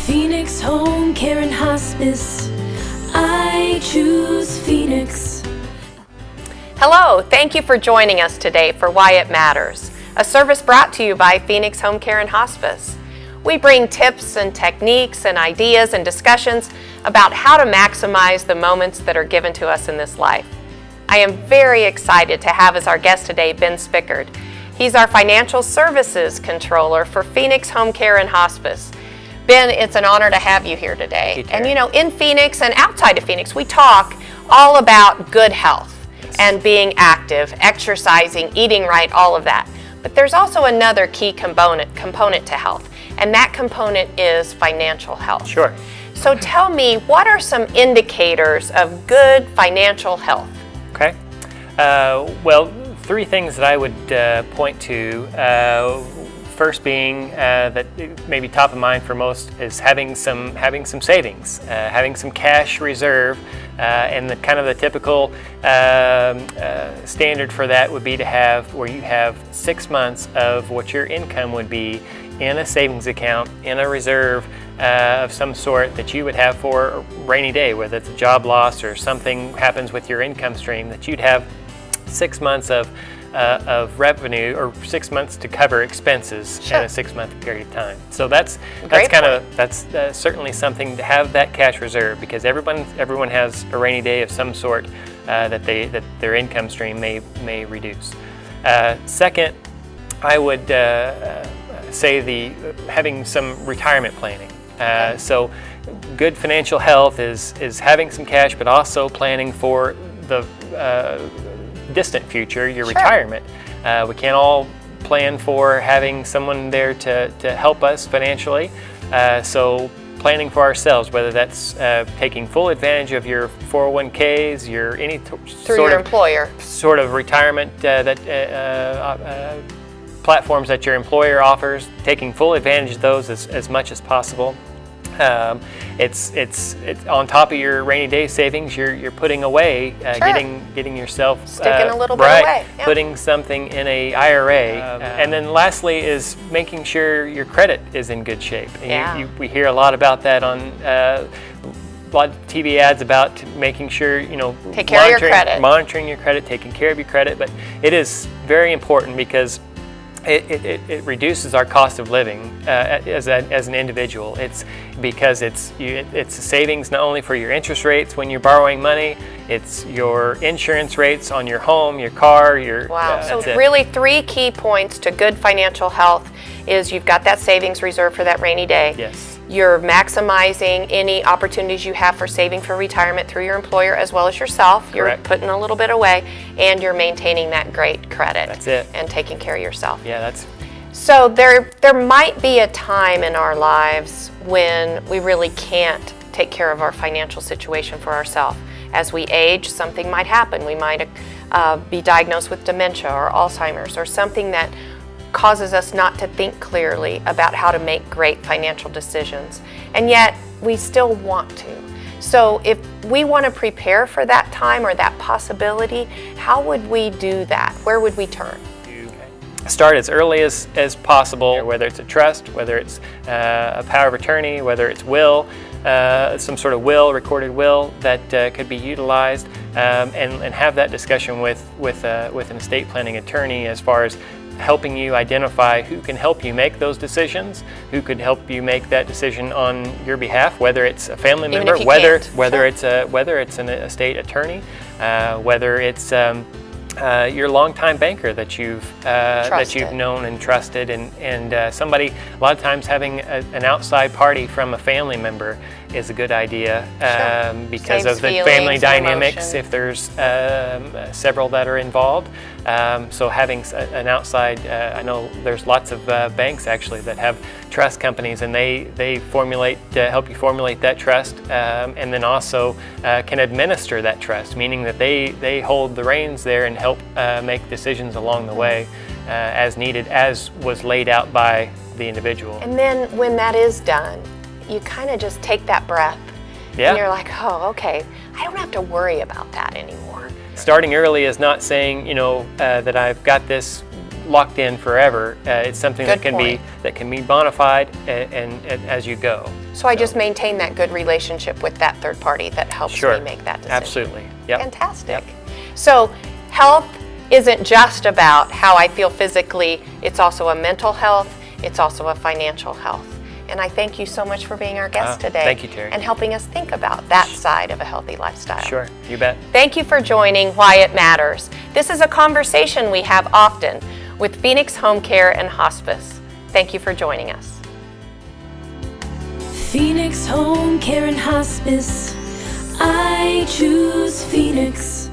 Phoenix Home Care and Hospice. I choose Phoenix. Hello, thank you for joining us today for Why It Matters, a service brought to you by Phoenix Home Care and Hospice. We bring tips and techniques and ideas and discussions about how to maximize the moments that are given to us in this life. I am very excited to have as our guest today Ben Spickard. He's our Financial Services Controller for Phoenix Home Care and Hospice. Ben, it's an honor to have you here today. Thank you, and Terri. you know, in Phoenix and outside of Phoenix, we talk all about good health and being active, exercising, eating right, all of that. But there's also another key component to health, and that component is financial health. Sure. So tell me, what are some indicators of good financial health? Okay. Well, three things that I would point to. First being that maybe top of mind for most is having some savings, having some cash reserve, and the kind of the typical standard for that would be to have where you have 6 months of what your income would be in a savings account, in a reserve of some sort that you would have for a rainy day, whether it's a job loss or something happens with your income stream, that you'd have 6 months of revenue, or 6 months to cover expenses. Sure. In a 6 month period of time. So that's certainly something to have that cash reserve, because everyone has a rainy day of some sort that their income stream may reduce. Second, I would say having some retirement planning. So good financial health is having some cash, but also planning for the distant future, your Sure. retirement. We can't all plan for having someone there to help us financially. So planning for ourselves, whether that's taking full advantage of your 401ks, Through your employer. sort of retirement platforms that your employer offers, taking full advantage of those as much as possible. It's on top of your rainy day savings. You're putting away, Sure. getting yourself Sticking a little bit right, away. Yeah. putting something in a IRA, and then lastly is making sure your credit is in good shape. And Yeah. we hear a lot about that on a lot of TV ads about making sure Take care of your credit. monitoring your credit, taking care of your credit. But it is very important because it reduces our cost of living as an individual. It's because it's a savings not only for your interest rates when you're borrowing money, it's your insurance rates on your home, your car, Wow. So really 3 key points to good financial health is you've got that savings reserve for that rainy day. Yes. You're maximizing any opportunities you have for saving for retirement through your employer as well as yourself. You're Correct. putting a little bit away, and you're maintaining that great credit. That's it. And taking care of yourself. Yeah, that's So there might be a time in our lives when we really can't take care of our financial situation for ourselves. As we age, something might happen. We might be diagnosed with dementia or Alzheimer's, or something that causes us not to think clearly about how to make great financial decisions. And yet, we still want to. So if we want to prepare for that time or that possibility, how would we do that? Where would we turn? start as early as possible, whether it's a trust, whether it's a power of attorney, whether it's will, some sort of will, recorded will that could be utilized, and have that discussion with an estate planning attorney as far as helping you identify who can help you make those decisions, who could help you make that decision on your behalf, whether it's a family member, whether it's an estate attorney, whether it's your longtime banker that you've known and trusted, and somebody. A lot of times, having an outside party from a family member is a good idea, because Saves of the feelings, family dynamics. emotion. If there's several that are involved, so having an outside. I know there's lots of banks actually that have trust companies, and they help you formulate that trust, and then also can administer that trust, meaning that they hold the reins there and help make decisions along the way as needed, as was laid out by the individual. And then when that is done, you kind of just take that breath, Yeah. and you're like, oh, okay, I don't have to worry about that anymore. Starting early is not saying, that I've got this locked in forever. It's something Good that can be bona fide and as you go. So I just maintain that good relationship with that third party that helps Sure. me make that decision. Absolutely. Yep. Fantastic. Yep. So health isn't just about how I feel physically, it's also a mental health, it's also a financial health. And I thank you so much for being our guest today. Thank you, Terri. And helping us think about that side of a healthy lifestyle. Sure, you bet. Thank you for joining Why It Matters. This is a conversation we have often with Phoenix Home Care and Hospice. Thank you for joining us. Phoenix Home Care and Hospice. I choose Phoenix.